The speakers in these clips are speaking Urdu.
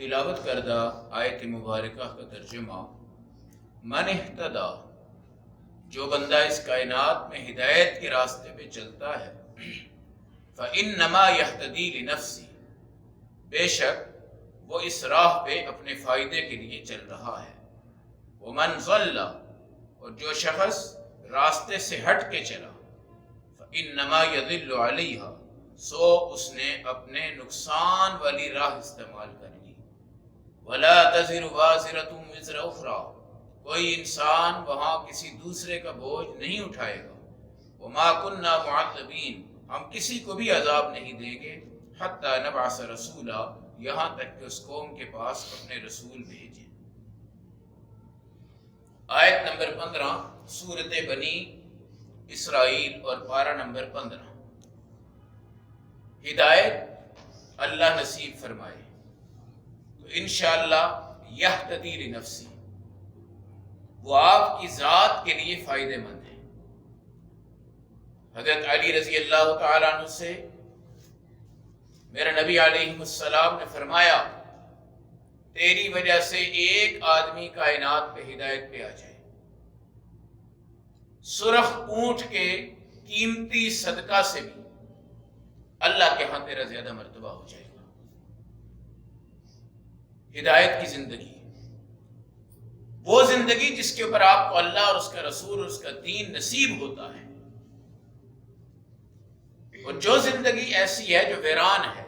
تلاوت کردہ آیت مبارکہ کا ترجمہ: من اہتدی، جو بندہ اس کائنات میں ہدایت کے راستے پہ چلتا ہے، فإنما یہتدی لنفسی، بے شک وہ اس راہ پہ اپنے فائدے کے لیے چل رہا ہے۔ ومن ضل، اور جو شخص راستے سے ہٹ کے چلا، فإنما یضل علیہا، سو اس نے اپنے نقصان والی راہ استعمال کر لی۔ ولا تزر وازرۃ وزر اخری، کوئی انسان وہاں کسی دوسرے کا بوجھ نہیں اٹھائے گا۔ وما كنا معذبین، ہم کسی کو بھی عذاب نہیں دیں گے، حتی نبعث رسولا، یہاں تک کہ اس قوم کے پاس اپنے رسول بھیجیں۔ آیت نمبر 15 سورۃ بنی اسرائیل اور پارہ نمبر 15۔ ہدایت اللہ نصیب فرمائے تو انشاءاللہ یہتدی لنفسی، وہ آپ کی ذات کے لیے فائدے مند ہے۔ حضرت علی رضی اللہ تعالیٰ عنہ سے میرے نبی علیہ السلام نے فرمایا، تیری وجہ سے ایک آدمی کائنات پہ ہدایت پہ آ جائے، سرخ اونٹ کے قیمتی صدقہ سے بھی اللہ کے ہاں تیرا زیادہ مرتبہ ہو جائے گا۔ ہدایت کی زندگی، وہ زندگی جس کے اوپر آپ کو اللہ اور اس کا رسول اور اس کا دین نصیب ہوتا ہے، اور جو زندگی ایسی ہے جو ویران ہے۔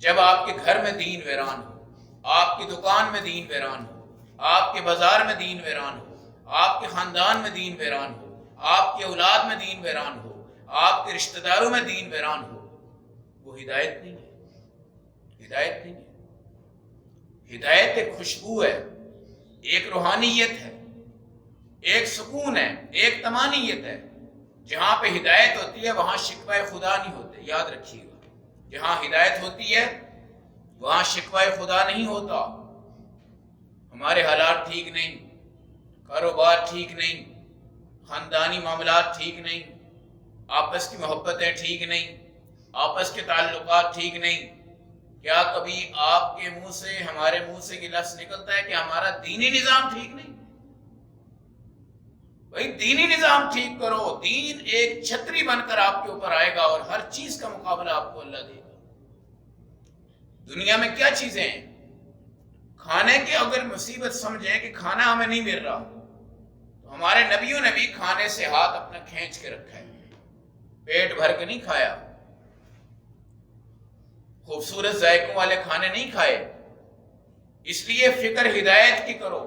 جب آپ کے گھر میں دین ویران ہو، آپ کی دکان میں دین ویران ہو، آپ کے بازار میں دین ویران ہو، آپ کے خاندان میں دین ویران ہو، آپ کی اولاد میں دین ویران ہو، آپ کے رشتہ داروں میں دین ویران ہو، وہ ہدایت نہیں ہے۔ ہدایت نہیں ہے۔ ہدایت ایک خوشبو ہے، ایک روحانیت ہے، ایک سکون ہے، ایک طمانینت ہے۔ جہاں پہ ہدایت ہوتی ہے وہاں شکوہ خدا نہیں ہوتے، یاد رکھیے گا۔ جہاں ہدایت ہوتی ہے وہاں شکوہ خدا نہیں ہوتا۔ ہمارے حالات ٹھیک نہیں، کاروبار ٹھیک نہیں، خاندانی معاملات ٹھیک نہیں، آپس کی محبتیں ٹھیک نہیں، آپس کے تعلقات ٹھیک نہیں، کیا کبھی آپ کے منہ سے ہمارے منہ سے یہ لفظ نکلتا ہے کہ ہمارا دینی نظام ٹھیک نہیں؟ بھائی دینی نظام ٹھیک کرو، دین ایک چھتری بن کر آپ کے اوپر آئے گا اور ہر چیز کا مقابلہ آپ کو اللہ دے گا۔ دنیا میں کیا چیزیں ہیں؟ کھانے کی اگر مصیبت سمجھیں کہ کھانا ہمیں نہیں مل رہا، تو ہمارے نبیوں نے بھی کھانے سے ہاتھ اپنا کھینچ کے رکھا ہے، پیٹ بھر کے نہیں کھایا، خوبصورت ذائقوں والے کھانے نہیں کھائے۔ اس لیے فکر ہدایت کی کرو۔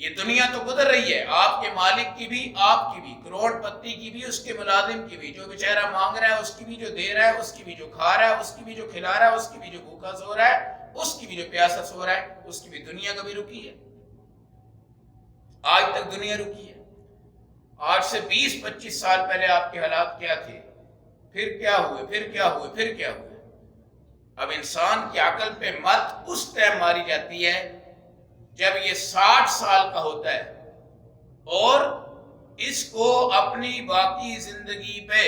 یہ دنیا تو گزر رہی ہے، آپ کے مالک کی بھی، آپ کی بھی، کروڑ پتی کی بھی، اس کے ملازم کی بھی، جو بیچارہ مانگ رہا ہے اس کی بھی، جو دے رہا ہے اس کی بھی، جو کھا رہا ہے اس کی بھی، جو کھلا رہا ہے اس کی بھی، جو بھوکا سو رہا ہے اس کی بھی، جو پیاسا سو رہا ہے اس کی بھی۔ دنیا کبھی رکی ہے؟ آج تک دنیا رکی ہے؟ آج سے 20-25 سال پہلے آپ کے حالات کیا تھے؟ پھر کیا ہوئے؟ پھر کیا ہوئے؟ پھر کیا ہوئے؟ اب انسان کی عقل پہ مت اس ٹائم ماری جاتی ہے جب یہ 60 سال کا ہوتا ہے اور اس کو اپنی باقی زندگی پہ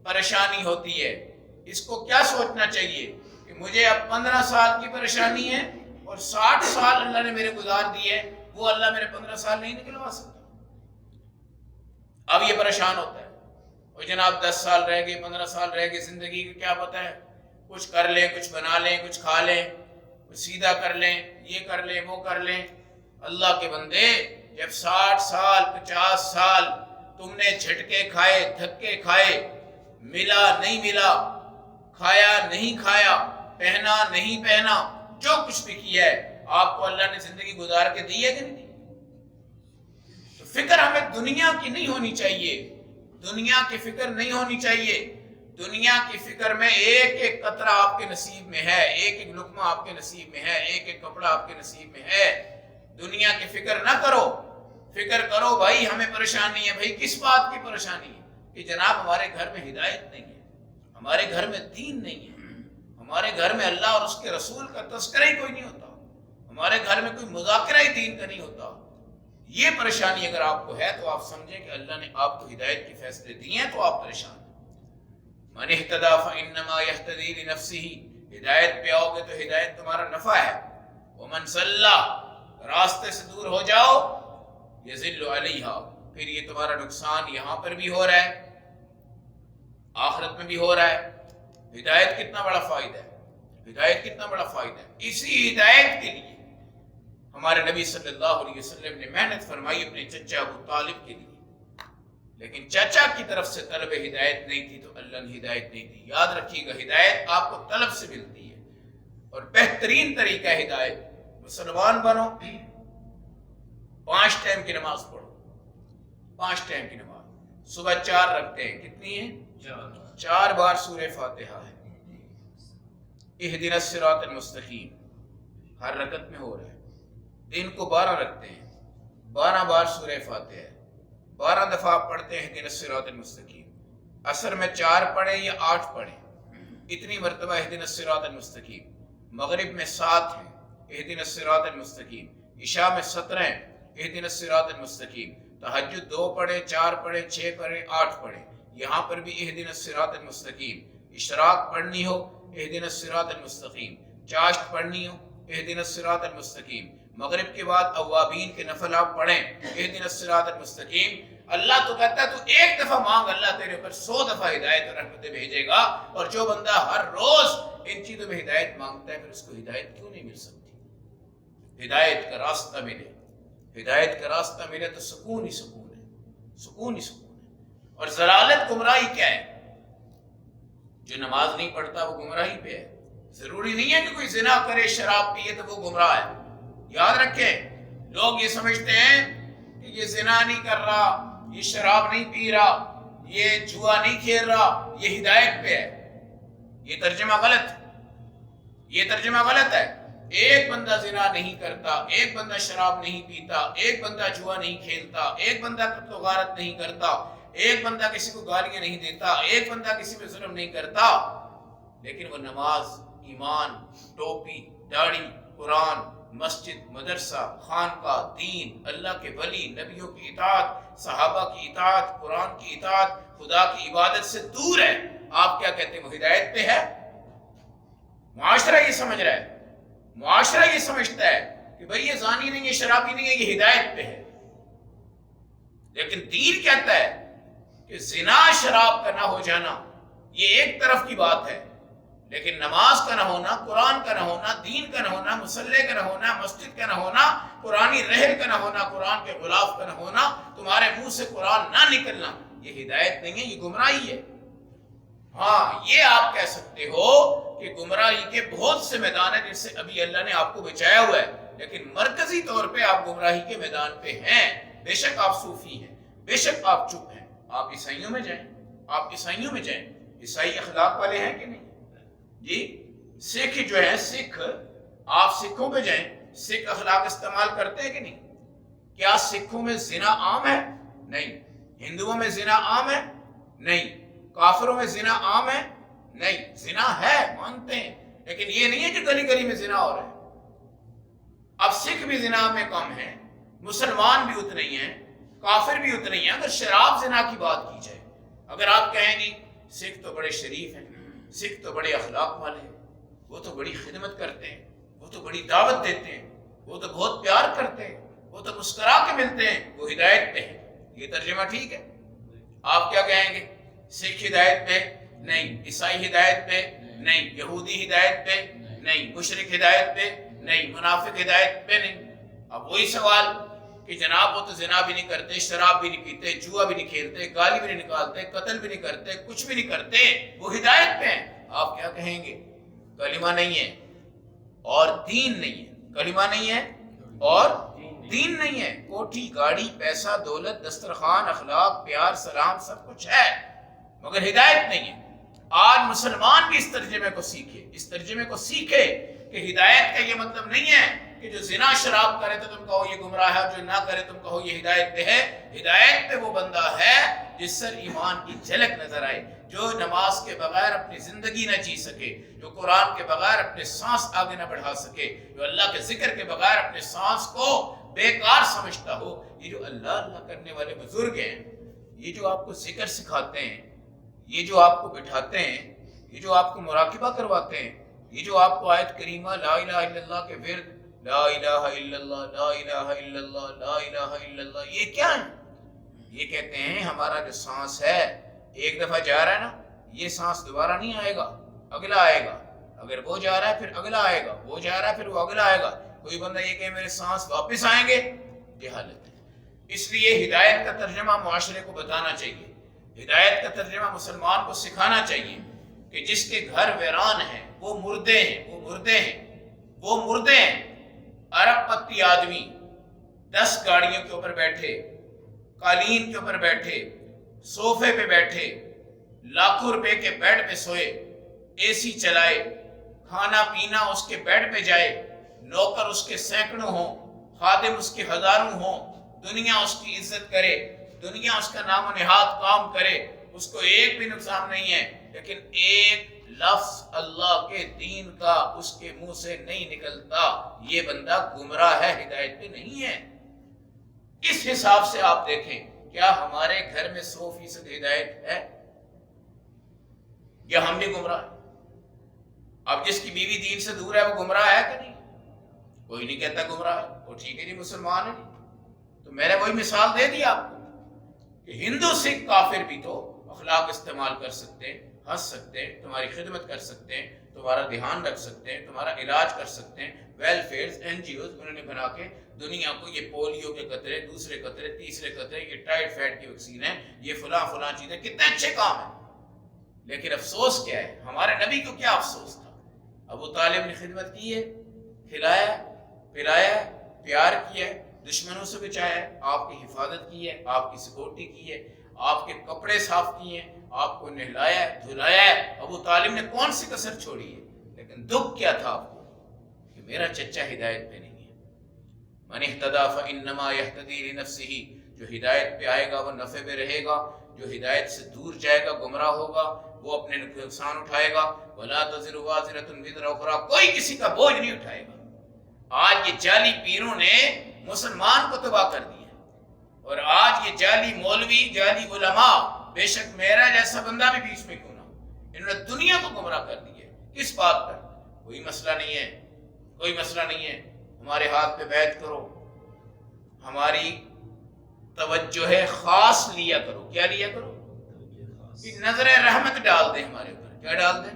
پریشانی ہوتی ہے۔ اس کو کیا سوچنا چاہیے کہ مجھے اب 15 سال کی پریشانی ہے اور 60 سال اللہ نے میرے گزار دیے، وہ اللہ میرے 15 سال نہیں نکلوا سکتا۔ اب یہ پریشان ہوتا ہے، اور جناب 10 سال رہ گئے، 15 سال رہ گئے، زندگی کا کیا پتہ ہے، کچھ کر لیں، کچھ بنا لیں، کچھ کھا لیں، کچھ سیدھا کر لیں، یہ کر لیں، وہ کر لیں۔ اللہ کے بندے، جب 60 سال 50 سال تم نے جھٹکے کھائے، دھکے کھائے، ملا نہیں ملا، کھایا نہیں کھایا، پہنا نہیں پہنا، جو کچھ بھی کیا ہے، آپ کو اللہ نے زندگی گزار کے دی ہے کہ نہیں دی؟ تو فکر ہمیں دنیا کی نہیں ہونی چاہیے، دنیا کی فکر نہیں ہونی چاہیے۔ دنیا کی فکر میں ایک ایک قطرہ آپ کے نصیب میں ہے، ایک ایک لقمہ آپ کے نصیب میں ہے، ایک ایک کپڑا آپ کے نصیب میں ہے۔ دنیا کی فکر نہ کرو، فکر کرو بھائی ہمیں پریشانی ہے۔ بھائی کس بات کی پریشانی ہے؟ کہ جناب ہمارے گھر میں ہدایت نہیں ہے، ہمارے گھر میں دین نہیں ہے، ہمارے گھر میں اللہ اور اس کے رسول کا تذکرہ ہی کوئی نہیں ہوتا، ہمارے گھر میں کوئی مذاکرہ ہی دین کا نہیں ہوتا۔ یہ پریشانی اگر آپ کو ہے تو آپ سمجھیں کہ اللہ نے آپ کو ہدایت کے فیصلے دیے ہیں تو آپ پریشان ہیں۔ من اہتدی فانما یہتدی لنفسہ، ہدایت پہ آؤ گے تو ہدایت تمہارا نفع ہے. ومن صلی، راستے سے دور ہو جاؤ، یذل علیہا، پھر یہ تمہارا نقصان یہاں پر بھی ہو رہا ہے، آخرت میں بھی ہو رہا ہے. ہدایت کتنا بڑا فائدہ ہے، ہدایت کتنا بڑا فائدہ ہے. اسی ہدایت کے لیے ہمارے نبی صلی اللہ علیہ وسلم نے محنت فرمائی اپنے چچا ابو طالب کے لیے، لیکن چچا کی طرف سے طلب ہدایت نہیں تھی تو اللہ نے ہدایت نہیں دی. یاد رکھیے گا، ہدایت آپ کو طلب سے ملتی ہے، اور بہترین طریقہ ہدایت، مسلمان بنو، 5 ٹائم کی نماز پڑھو. 5 ٹائم کی نماز، صبح 4 رکھتے ہیں، کتنی ہیں؟ 4 بار سورہ فاتحہ ہے. اہدنا الصراط المستقیم ہر رکعت میں ہو رہا ہے. دن کو 12 رکھتے ہیں، 12 بار سورہ فاتحہ ہے، 12 دفعہ پڑھتے ہیں اہدنا الصراط المستقیم. عصر میں 4 پڑھیں یا 8 پڑھیں، اتنی مرتبہ اہدنا الصراط المستقیم. مغرب میں 7 ہیں، اہدنا الصراط المستقیم. عشاء میں 17 ہیں، اہدنا الصراط المستقیم. تہجد 2 پڑھیں، 4 پڑھیں، 6 پڑھیں، 8 پڑھیں، یہاں پر بھی اہدنا الصراط المستقیم. اشراق پڑھنی ہو اہدنا الصراط المستقیم، چاشت پڑھنی ہو اہدنا الصراط المستقیم. مغرب کے بعد اوابین کے نفل آپ پڑھیں اہدنا الصراط المستقیم. اللہ تو کہتا ہے تو ایک دفعہ مانگ، اللہ تیرے اوپر 100 دفعہ ہدایت اور رحمتیں بھیجے گا. اور جو بندہ ہر روز ان چیزوں میں ہدایت مانگتا ہے، پھر اس کو ہدایت کیوں نہیں مل سکتی؟ ہدایت کا راستہ ملے، ہدایت کا راستہ ملے تو سکون ہی سکون ہے، سکون ہی سکون ہے. اور ضلالت، گمراہی کیا ہے؟ جو نماز نہیں پڑھتا وہ گمراہی پہ ہے. ضروری نہیں ہے کہ کوئی زنا کرے، شراب پیے تو وہ گمراہ ہے. یاد رکھیں، لوگ یہ سمجھتے ہیں کہ یہ زنا نہیں کر رہا، یہ شراب نہیں پی رہا، یہ جوا نہیں کھیل رہا، یہ ہدایت پہ ہے. یہ ترجمہ غلط ہے، یہ ترجمہ غلط ہے. ایک بندہ زنا نہیں کرتا، ایک بندہ شراب نہیں پیتا، ایک بندہ جوا نہیں کھیلتا، ایک بندہ قتل و غارت نہیں کرتا، ایک بندہ کسی کو گالیاں نہیں دیتا، ایک بندہ کسی پہ ظلم نہیں کرتا، لیکن وہ نماز، ایمان، ٹوپی، داڑھی، قرآن، مسجد، مدرسہ، خانقاہ، دین، اللہ کے ولی، نبیوں کی اطاعت، صحابہ کی اطاعت، قرآن کی اطاعت، خدا کی عبادت سے دور ہے. آپ کیا کہتے ہیں؟ وہ ہدایت پہ ہے؟ معاشرہ یہ سمجھ رہا ہے، معاشرہ یہ سمجھتا ہے کہ بھئی یہ زانی نہیں ہے، شرابی نہیں ہے، یہ ہدایت پہ ہے. لیکن دین کہتا ہے کہ زنا، شراب کا نہ ہو جانا یہ ایک طرف کی بات ہے، لیکن نماز کا نہ ہونا، قرآن کا نہ ہونا، دین کا نہ ہونا، مصلی کا نہ ہونا، مسجد کا نہ ہونا، قرآنی رحل کا نہ ہونا، قرآن کے غلاف کا نہ ہونا، تمہارے منہ سے قرآن نہ نکلنا، یہ ہدایت نہیں ہے، یہ گمراہی ہے. ہاں، یہ آپ کہہ سکتے ہو کہ گمراہی کے بہت سے میدان ہیں جن سے ابھی اللہ نے آپ کو بچایا ہوا ہے، لیکن مرکزی طور پہ آپ گمراہی کے میدان پہ ہیں. بے شک آپ صوفی ہیں، بے شک آپ چپ ہیں. آپ عیسائیوں میں جائیں، آپ عیسائیوں میں جائیں، عیسائی اخلاق والے ہیں کہ نہیں؟ جی، سکھ جو ہیں، سکھ، آپ سکھوں پہ جائیں، سکھ اخلاق استعمال کرتے ہیں کہ نہیں؟ کیا سکھوں میں زنا عام ہے؟ نہیں. ہندوؤں میں زنا عام ہے؟ نہیں. کافروں میں زنا عام ہے؟ نہیں. زنا ہے، مانتے ہیں، لیکن یہ نہیں ہے کہ گلی گلی میں زنا ہو رہا ہے. اب سکھ بھی زنا میں کم ہیں، مسلمان بھی اتنے ہی ہیں، کافر بھی اتنے ہی ہیں. اگر شراب زنا کی بات کی جائے، اگر آپ کہیں گی سکھ تو بڑے شریف ہیں، سکھ تو بڑے اخلاق والے ہیں، وہ تو بڑی خدمت کرتے ہیں، وہ تو بڑی دعوت دیتے ہیں، وہ تو بہت پیار کرتے ہیں، وہ تو مسکرا کے ملتے ہیں، وہ ہدایت پہ ہیں، یہ ترجمہ ٹھیک ہے؟ آپ کیا کہیں گے؟ سکھ ہدایت پہ نہیں، عیسائی ہدایت پہ نہیں، یہودی ہدایت پہ نہیں، مشرک ہدایت پہ نہیں، منافق ہدایت پہ نہیں. اب وہی سوال کہ جناب وہ تو زنا بھی نہیں کرتے، شراب بھی نہیں پیتے، جوا بھی نہیں کھیلتے، گالی بھی نہیں نکالتے، قتل بھی نہیں کرتے، کچھ بھی نہیں کرتے، وہ ہدایت پہ ہیں. آپ کیا کہیں گے؟ کلمہ نہیں ہے اور دین نہیں ہے، کلمہ نہیں ہے اور دین نہیں ہے. کوٹھی، گاڑی، پیسہ، دولت، دسترخوان، اخلاق، پیار، سلام، سب کچھ ہے، مگر ہدایت نہیں ہے. آج مسلمان بھی اس ترجمے کو سیکھے، اس ترجمے کو سیکھے کہ ہدایت کا یہ مطلب نہیں ہے کہ جو زنا شراب کرے تو تم کہو یہ گمراہ ہے، جو نہ کرے تم کہو یہ ہدایت پہ ہے. ہدایت پہ وہ بندہ ہے جس سے ایمان کی جھلک نظر آئے، جو نماز کے بغیر اپنی زندگی نہ جی سکے، جو قرآن کے بغیر اپنے سانس آگے نہ بڑھا سکے، جو اللہ کے ذکر کے بغیر اپنے سانس کو بیکار سمجھتا ہو. یہ جو اللہ اللہ کرنے والے بزرگ ہیں، یہ جو آپ کو ذکر سکھاتے ہیں، یہ جو آپ کو بٹھاتے ہیں، یہ جو آپ کو مراقبہ کرواتے ہیں، یہ جو آپ کو آیت کریمہ لا الہ الا اللہ کے ورد، لا الہ الا اللہ، لا الہ الا اللہ، لا الہ الا اللہ، یہ کیا ہے؟ یہ کہتے ہیں ہمارا جو سانس ہے ایک دفعہ جا رہا ہے نا، یہ سانس دوبارہ نہیں آئے گا، اگلا آئے گا، اگر وہ جا رہا ہے پھر اگلا آئے گا، وہ جا رہا ہے پھر وہ اگلا آئے گا۔ کوئی بندہ یہ کہ میرے سانس واپس آئیں گے، یہ حالت ہے۔ اس لیے ہدایت کا ترجمہ معاشرے کو بتانا چاہیے، ہدایت کا ترجمہ مسلمان کو سکھانا چاہیے کہ جس کے گھر ویران ہیں وہ مردے ہیں، وہ مردے ہیں، وہ مردے ہیں۔ ارب پتی آدمی 10 گاڑیوں کے اوپر بیٹھے، قالین کے اوپر بیٹھے، صوفے پہ بیٹھے، لاکھوں روپے کے بیڈ پہ سوئے، اے سی چلائے، کھانا پینا اس کے بیڈ پہ جائے، نوکر اس کے سینکڑوں ہوں، خادم اس کے ہزاروں ہوں، دنیا اس کی عزت کرے، دنیا اس کا نام و نہاد کام کرے، اس کو ایک بھی نقصان نہیں ہے، لیکن ایک لفظ اللہ کے دین کا اس کے منہ سے نہیں نکلتا، یہ بندہ گمراہ ہے، ہدایت پہ نہیں ہے۔ اس حساب سے آپ دیکھیں کیا ہمارے گھر میں 100% ہدایت ہے یا ہم بھی گمراہ ہیں؟ اب جس کی بیوی دین سے دور ہے وہ گمراہ ہے کہ نہیں؟ کوئی نہیں کہتا گمراہ ہے، وہ ٹھیک ہے جی مسلمان ہے جی۔ تو میں نے وہی مثال دے دی آپ کو کہ ہندو سکھ کافر بھی تو اخلاق استعمال کر سکتے ہیں، ہنس سکتے ہیں، تمہاری خدمت کر سکتے ہیں، تمہارا دھیان رکھ سکتے ہیں، تمہارا علاج کر سکتے ہیں۔ ویلفیئرز، NGOز انہوں نے بنا کے دنیا کو یہ پولیو کے قطرے، دوسرے قطرے، تیسرے قطرے، یہ ٹائیفائڈ کی ویکسین ہے، یہ فلاں فلاں چیزیں، کتنے اچھے کام ہیں۔ لیکن افسوس کیا ہے؟ ہمارے نبی کو کیا افسوس تھا؟ ابو طالب نے خدمت کی ہے، کھلایا، پلایا، پیار کیا ہے، دشمنوں سے بچایا ہے، آپ کی حفاظت کی ہے، آپ کی سیکورٹی کی ہے، آپ کے کپڑے صاف کیے ہیں، آپ کو نہلایا ہے، دھلایا ہے۔ ابو طالب نے کون سی کسر چھوڑی ہے؟ لیکن دکھ کیا تھا آپ کو کہ میرا چچا ہدایت پہ نہیں ہے۔ من اہتدی فانما یہتدی لنفسہ، جو ہدایت پہ آئے گا وہ نفع میں رہے گا، جو ہدایت سے دور جائے گا گمراہ ہوگا، وہ اپنے نقصان اٹھائے گا۔ ولا تزر وازرۃ وزر اخری، کوئی کسی کا بوجھ نہیں اٹھائے گا۔ آج یہ جعلی پیروں نے مسلمان کو تباہ کر دیا، اور آج یہ جعلی مولوی، جعلی علماء، بے شک میرا جیسا بندہ بھی بیچ میں کیوں نہ ہو، انہوں نے دنیا کو گمراہ کر دیا ہے۔ کس بات پر؟ کوئی مسئلہ نہیں ہے، کوئی مسئلہ نہیں ہے، ہمارے ہاتھ پہ بیعت کرو، ہماری توجہ ہے خاص لیا کرو۔ کیا لیا کرو؟ نظر رحمت ڈال دیں ہمارے اوپر۔ کیا ڈال دیں؟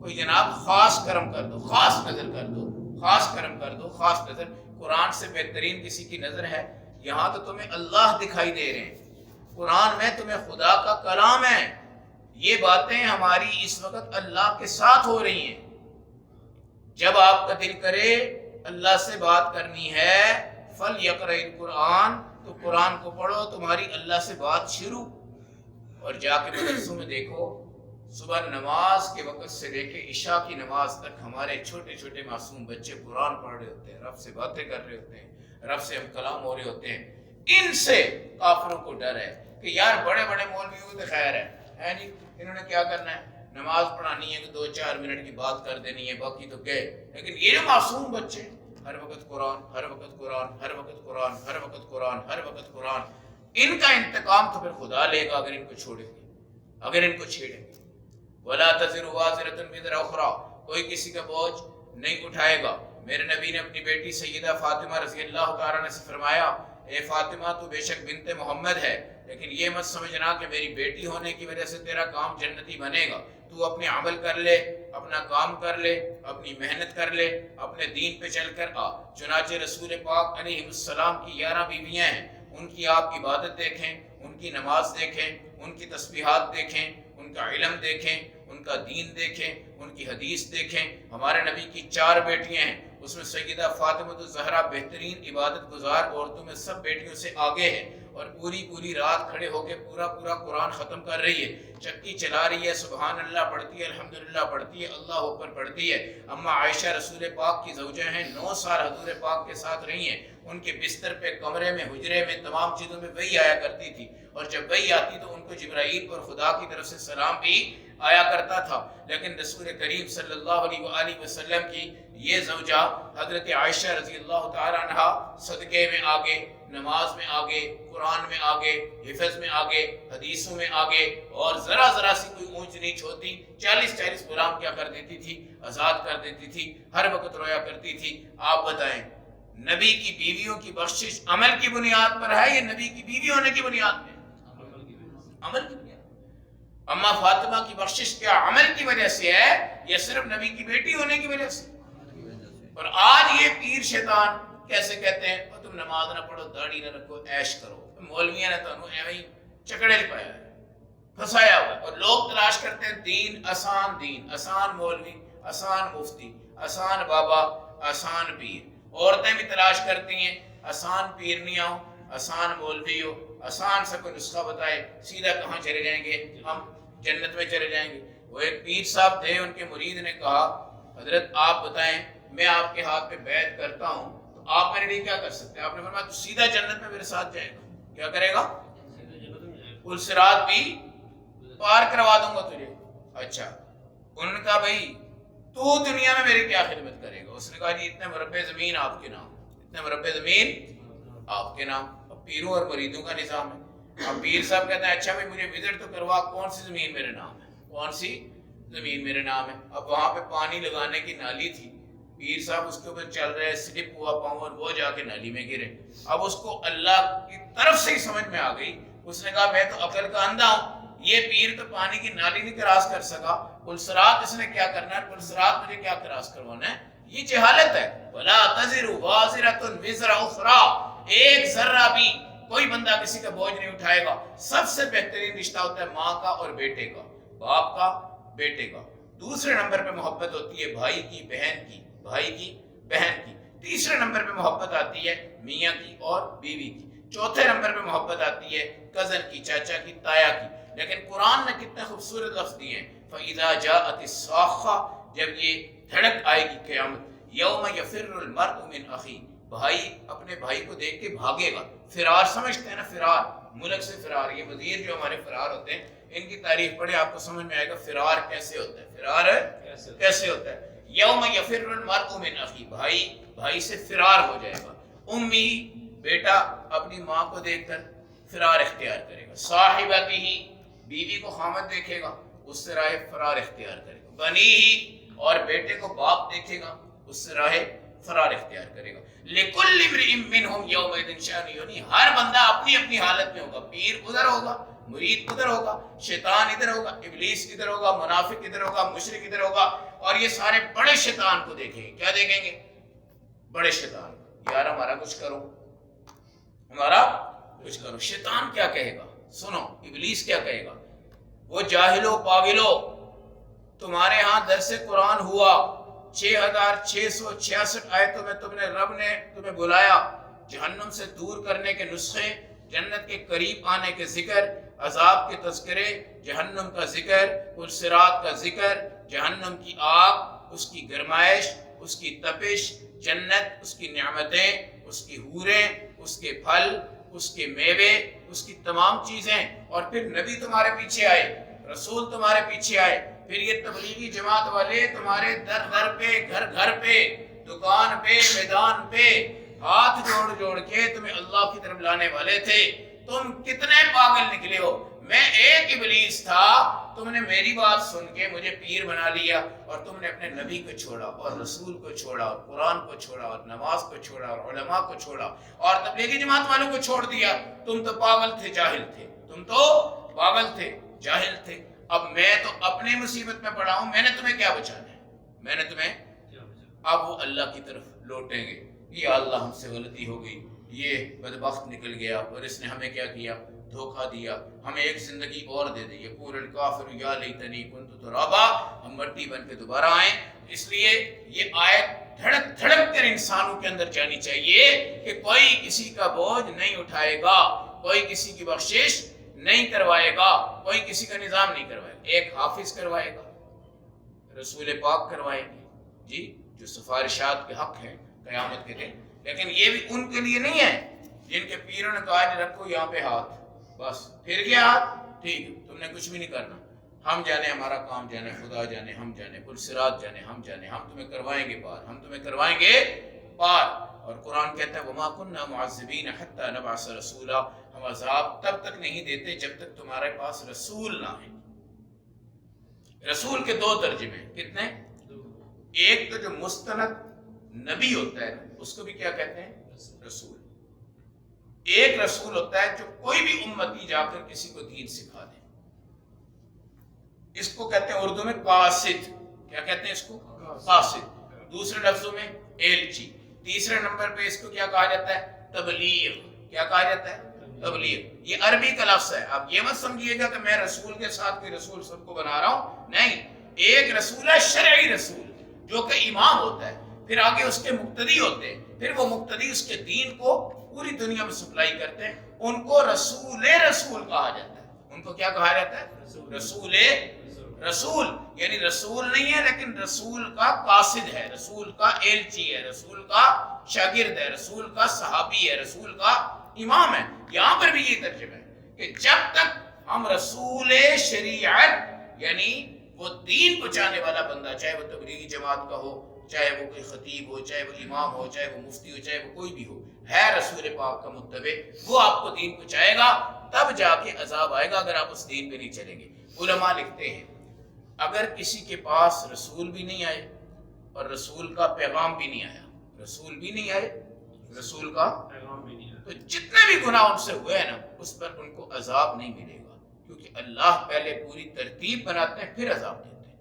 کوئی جناب خاص کرم کر دو، خاص نظر کر دو، خاص کرم کر دو، خاص نظر۔ قرآن سے بہترین کسی کی نظر ہے؟ یہاں تو تمہیں اللہ دکھائی دے رہے ہیں، قرآن میں تمہیں خدا کا کلام ہے۔ یہ باتیں ہماری اس وقت اللہ کے ساتھ ہو رہی ہیں۔ جب آپ کا دل کرے اللہ سے بات کرنی ہے، فَلْيَقْرَئِ الْقُرْآنَ، تو قرآن کو پڑھو، تمہاری اللہ سے بات شروع۔ اور جا کے مدرسوں میں دیکھو، صبح نماز کے وقت سے لے کے عشاء کی نماز تک ہمارے چھوٹے چھوٹے معصوم بچے قرآن پڑھ رہے ہوتے ہیں، رب سے باتیں کر رہے ہوتے ہیں، رب سے ہم کلام ہو رہے ہوتے ہیں۔ ان سے کافروں کو ڈر ہے کہ یار بڑے بڑے مولویوں تو خیر ہے نہیں، انہوں نے کیا کرنا ہے؟ نماز پڑھانی ہے تو 2-4 منٹ کی بات کر دینی ہے، باقی تو گئے۔ لیکن یہ جو معصوم بچے ہر وقت قرآن، ہر وقت قرآن، ہر وقت قرآن، ہر وقت قرآن، ہر وقت قرآن، ان کا انتقام تو پھر خدا لے گا اگر ان کو چھوڑیں گے، اگر ان کو چھیڑیں گے۔ وَلَا تَزِرُ وَازِرَةٌ وِزْرَ أُخْرَىٰ، کوئی کسی کا بوجھ نہیں اٹھائے گا۔ میرے نبی نے اپنی بیٹی سیدہ فاطمہ رضی اللہ تعالیٰ عنہ سے فرمایا، اے فاطمہ تو بے شک بنت محمد ہے، لیکن یہ مت سمجھنا کہ میری بیٹی ہونے کی وجہ سے تیرا کام جنتی بنے گا۔ تو اپنے عمل کر لے، اپنا کام کر لے، اپنی محنت کر لے، اپنے دین پہ چل کر آ۔ چنانچہ رسول پاک علیہ السلام کی 11 بیویاں ہیں، ان کی آپ عبادت دیکھیں، ان کی نماز دیکھیں، ان کی تسبیحات دیکھیں، ان کا علم دیکھیں، ان کا دین دیکھیں، ان کی حدیث دیکھیں۔ ہمارے نبی کی 4 بیٹیاں ہیں، اس میں سیدہ فاطمہ الزہرا بہترین عبادت گزار عورتوں میں سب بیٹیوں سے آگے ہے، اور پوری رات کھڑے ہو کے پورا قرآن ختم کر رہی ہے، چکی چلا رہی ہے، سبحان اللہ پڑھتی ہے، الحمدللہ پڑھتی ہے، اللہ اکبر پڑھتی ہے۔ اما عائشہ رسول پاک کی زوجہ ہیں، 9 سال حضور پاک کے ساتھ رہی ہیں، ان کے بستر پہ، کمرے میں، حجرے میں، تمام چیزوں میں وحی آیا کرتی تھی، اور جب وحی آتی تو ان کو جبرائیل اور خدا کی طرف سے سلام بھی آیا کرتا تھا۔ لیکن رسول کریم صلی اللہ علیہ وآلہ وسلم کی یہ زوجہ حضرت عائشہ رضی اللہ تعالیٰ عنہ صدقے میں آگے، نماز میں آگے، قرآن میں آگے، حفظ میں آگے، حدیثوں میں آگے، اور ذرا ذرا سی کوئی اونچ نیچ ہوتی 40 غلام کیا کر دیتی تھی؟ آزاد کر دیتی تھی، ہر وقت رویا کرتی تھی۔ آپ بتائیں نبی کی بیویوں کی بخشش عمل کی بنیاد پر ہے یا نبی کی بیوی ہونے کی بنیاد پہ؟ عمل کی بنیاد۔ اما فاطمہ کی بخشش کیا عمل کی وجہ سے ہے یا صرف نبی کی بیٹی ہونے کی وجہ سے؟ اور آج یہ پیر شیطان کیسے کہتے ہیں تم نماز نہ پڑھو، داڑھی نہ رکھو، عیش کرو، مولویاں نے تو ایویں ہی چکڑے پایا ہے، پھنسایا ہوا ہے۔ اور لوگ تلاش کرتے ہیں دین، آسان مولوی، آسان مفتی، آسان بابا، آسان پیر۔ عورتیں بھی تلاش کرتی ہیں آسان پیرنیاں ہو، آسان مولوی ہو، آسان سا کوئی نسخہ بتائے، سیدھا کہاں چلے جائیں گے ہم؟ جنت میں چلے جائیں گے۔ وہ ایک پیر صاحب تھے، ان کے مرید نے کہا حضرت آپ بتائیں میں آپ کے ہاتھ پہ بیعت کرتا ہوں تو آپ میرے لیے کیا کر سکتے ہیں؟ آپ نے فرمایا تو سیدھا جنت میں میرے ساتھ جائے گا۔ کیا کرے گا؟ پل صراط بھی پار کروا دوں گا تجھے۔ اچھا، انہوں نے کہا بھائی تو دنیا میں میری کیا خدمت کرے گا؟ اس نے کہا جی اتنے مربع زمین آپ کے نام، اتنے مربع زمین آپ کے نام۔ اب پیروں اور مریدوں کا نظام ہے۔ اب پیر صاحب کہتے ہیں اچھا بھائی مجھے وزٹ تو کروا، کون سی زمین میرے نام ہے؟ کون سی زمین میرے نام ہے؟ اب وہاں پہ پانی لگانے کی نالی تھی، پیر صاحب اس کے اوپر چل رہے، سلپ ہوا پاؤں اور وہ جا کے نالی میں گرے۔ اب اس کو اللہ کی طرف سے ہی سمجھ میں آ گئی، اس نے کہا میں تو عقل کا اندھا ہوں، یہ پیر تو پانی کی نالی نہیں کراس کر سکا، پل صراط اس نے کیا کرنا ہے؟ پل صراط مجھے کیا کراس کروانا ہے؟ یہ جہالت ہے۔ وَلَا تَزِرُ وَازِرَةٌ وِزْرَ أُخْرَىٰ، ایک ذرہ بھی کوئی بندہ کسی کا بوجھ نہیں اٹھائے گا۔ سب سے بہترین رشتہ ہوتا ہے ماں کا اور بیٹے کا، باپ کا بیٹے کا۔ دوسرے نمبر پہ محبت ہوتی ہے بھائی کی بہن کی، بھائی کی بہن کی۔ تیسرے نمبر پہ محبت آتی ہے میاں کی اور بیوی کی۔ چوتھے نمبر پہ محبت آتی ہے کزن کی، چاچا کی، تایا کی۔ لیکن قرآن نے کتنے خوبصورت لفظ دیے ہیں، فَإِذَا جَاءَتِ الصَّاخَّةُ، جب یہ دھڑک آئے گی قیامت، يَوْمَ يَفِرُّ الْمَرْءُ مِنْ أَخِيهِ، بھائی اپنے بھائی کو دیکھ کے بھاگے گا۔ فرار سمجھتے ہیں نا، فرار ملک سے فرار۔ یہ وزیر جو ہمارے فرار ہوتے ہیں ان کی تعریف پڑھے آپ کو سمجھ میں آئے گا فرار کیسے ہوتا ہے، فرار کیسے ہوتا ہے۔ یوم یفر المرء من اخی، بھائی سے فرار ہو جائے گا۔ امی، بیٹا اپنی ماں کو دیکھ کر فرار اختیار کرے گا۔ صاحبتہ، بیوی کو خامد دیکھے گا اس سے راہ فرار اختیار کرے گا۔ بنی، اور بیٹے کو باپ دیکھے گا اس سے راہ فرار اختیار کرے گا۔ لِكُلِّ امْرِئٍ مِّنْهُمْ يَوْمَئِذٍ شَأْنٌ یُغْنِیہ، ہر بندہ اپنی اپنی حالت میں ہوگا۔ پیر ادھر ہوگا، مرید ادھر ہوگا، شیطان ادھر ہوگا، ابلیس ادھر ہوگا، منافق ادھر ہوگا، مشرک ادھر ہوگا، اور یہ سارے بڑے شیطان کو دیکھیں گے۔ کیا دیکھیں گے؟ بڑے شیطان کو، یار ہمارا کچھ کرو، ہمارا کچھ کرو۔ شیطان کیا کہے گا؟ سنو، ابلیس کیا کہے گا؟ وہ جاہلو پاگلو، تمہارے ہاں درس قرآن ہوا، 6666 آیتوں میں رب نے تمہیں بلایا، جہنم سے دور کرنے کے نسخے، جنت کے قریب آنے کے ذکر، عذاب کے تذکرے، جہنم کا ذکر، پل صراط کا ذکر، جہنم کی آگ، اس کی گرمائش، اس کی تپش، جنت، اس کی نعمتیں، اس کی حوریں، اس کے پھل، اس کے میوے، اس کی تمام چیزیں۔ اور پھر نبی تمہارے پیچھے آئے، رسول تمہارے پیچھے آئے، پھر یہ تبلیغی جماعت والے تمہارے در در پہ، گھر گھر پہ، دکان پہ، میدان پہ ہاتھ جوڑ جوڑ کے تمہیں اللہ کی طرف لانے والے تھے۔ تم کتنے پاگل نکلے ہو۔ میں ایک ابلیس تھا، تم نے میری بات سن کے مجھے پیر بنا لیا، اور تم نے اپنے نبی کو چھوڑا اور رسول کو چھوڑا اور قرآن کو چھوڑا اور نماز کو چھوڑا اور علماء کو چھوڑا اور تبلیغی جماعت والوں کو چھوڑ دیا۔ تم تو پاگل تھے، جاہل تھے، تم تو پاگل تھے، جاہل تھے۔ اب میں تو اپنی مصیبت میں پڑا ہوں، میں نے تمہیں کیا بچانا ہے؟ میں نے تمہیں، اب وہ اللہ کی طرف لوٹیں گے، یا اللہ ہم سے غلطی ہو گئی، یہ بدبخت نکل گیا اور اس نے ہمیں کیا کیا؟ دھوکہ دیا، ہمیں ایک زندگی اور دے دی۔ یقول الکافر یا لیتنی کنت ترابا، ہم مٹی بن کے دوبارہ آئیں۔ اس لیے یہ آیت دھڑک دھڑک کر انسانوں کے اندر جانی چاہیے کہ کوئی کسی کا بوجھ نہیں اٹھائے گا، کوئی کسی کی بخشش نہیں کروائے گا، کوئی کسی کا نظام نہیں کروائے گا۔ ایک حافظ کروائے گا، رسول پاک کروائیں گے، جی، جو سفارشات کے حق ہیں قیامت کے دن۔ لیکن یہ بھی ان کے لیے نہیں ہے جن کے پیروں نے کہا رکھو یہاں پہ ہاتھ، بس پھر گیا ہاتھ، ٹھیک ہے، تم نے کچھ بھی نہیں کرنا، ہم جانے ہمارا کام جانے، خدا جانے، ہم جانے، پلسرات جانے، ہم جانے، ہم تمہیں کروائیں گے پار، ہم تمہیں کروائیں گے پار۔ اور قرآن کہتا ہے وَمَا كُنَّا مُعَذِّبِينَ حَتَّى نَبْعَثَ رَسُولًا، ہم عذاب تب تک نہیں دیتے جب تک تمہارے پاس رسول نہ ہے۔ رسول کے دو ترجمے، کتنے؟ ایک تو جو مستند نبی ہوتا ہے اس کو بھی کیا کہتے ہیں؟ رسول۔ ایک رسول ہوتا ہے جو کوئی بھی امتی جا کر کسی کو دین سکھا دے، اس کو کہتے ہیں اردو میں قاصد۔ کیا کہتے ہیں اس کو؟ قاصد۔ دوسرے لفظوں میں ایلچی۔ تیسرے نمبر پہ اس کو کیا کہا جاتا ہے؟ تبلیغ۔ کیا کہا جاتا ہے؟ تبلیغ۔ یہ عربی کا لفظ ہے، آپ یہ مت سمجھیے گا کہ میں رسول کے ساتھ کوئی رسول سب کو بنا رہا ہوں، نہیں۔ ایک رسول ہے شرعی رسول جو کہ امام ہوتا ہے، پھر آگے اس کے مقتدی ہوتے ہیں، پھر وہ مقتدی اس کے دین کو پوری دنیا میں سپلائی کرتے ہیں، ان کو رسول رسول کہا جاتا ہے۔ ان کو کیا کہا جاتا ہے؟ رسول رسول، یعنی رسول نہیں ہے لیکن رسول کا قاصد ہے، رسول کا ایلچی ہے، رسول کا شاگرد ہے، رسول کا صحابی ہے، رسول کا امام ہے۔ یہاں پر بھی یہ ترجمہ ہے کہ جب تک ہم رسول شریعت، یعنی وہ دین پہنچانے والا بندہ، چاہے وہ تبلیغی جماعت کا ہو، چاہے وہ کوئی خطیب ہو، چاہے وہ امام ہو، چاہے وہ مفتی ہو، چاہے وہ کوئی بھی ہو، ہے رسول پاک کا متبع، وہ آپ کو دین پہنچائے گا، تب جا کے عذاب آئے گا اگر آپ اس دین پہ نہیں چلیں گے۔ علماء لکھتے ہیں اگر کسی کے پاس رسول بھی نہیں آئے اور رسول کا پیغام بھی نہیں آیا، رسول بھی نہیں آئے، رسول کا پیغام بھی نہیں آیا، تو جتنے بھی گناہ ان سے ہوئے ہیں نا، اس پر ان کو عذاب نہیں ملے گا، کیونکہ اللہ پہلے پوری ترتیب بناتے ہیں پھر عذاب دیتے ہیں۔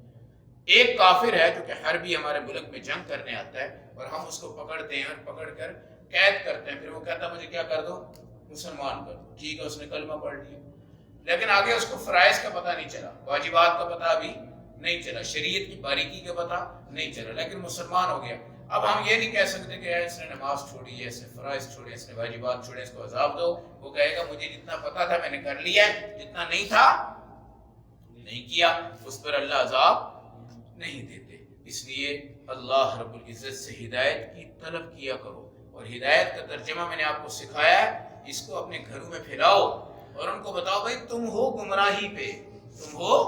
ایک کافر ہے جو کہ حربی ہمارے ملک میں جنگ کرنے آتا ہے اور ہم اس کو پکڑتے ہیں اور پکڑ کر قید کرتے ہیں، پھر وہ کہتا ہے مجھے کیا کر دو؟ مسلمان کر دو۔ ٹھیک ہے، اس نے کلمہ پڑھ لیا، لیکن آگے اس کو فرائض کا پتہ نہیں چلا، واجبات کا پتہ ابھی نہیں چلا، شریعت کی باریکی کا پتہ نہیں چلا، لیکن مسلمان ہو گیا۔ اب ہم یہ نہیں کہہ سکتے کہ اس نے نماز چھوڑی ہے، اس نے فرائض چھوڑے، اس نے واجبات چھوڑے، اس کو عذاب دو۔ وہ کہے گا مجھے جتنا پتہ تھا میں نے کر لیا ہے، جتنا نہیں تھا نہیں کیا، اس پر اللہ عذاب نہیں دیتے۔ اس لیے اللہ رب العزت سے ہدایت کی طلب کیا کرو، اور ہدایت کا ترجمہ میں نے آپ کو سکھایا ہے، اس کو اپنے گھروں میں پھیلاؤ اور ان کو بتاؤ بھائی تم ہو گمراہی پہ، تم ہو۔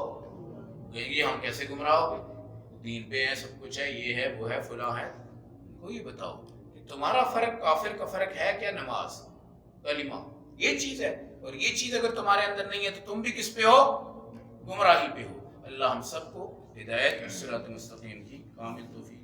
یہ ہم کیسے گمراہ ہو گئے؟ دین پہ ہے، سب کچھ ہے، یہ ہے وہ ہے فلاں ہے۔ ان کو یہ بتاؤ کہ تمہارا فرق کافر کا فرق ہے کیا؟ نماز، کلمہ، یہ چیز ہے، اور یہ چیز اگر تمہارے اندر نہیں ہے تو تم بھی کس پہ ہو؟ گمراہی پہ ہو۔ اللہ ہم سب کو ہدایت صراط مستقیم کی کامل توفیق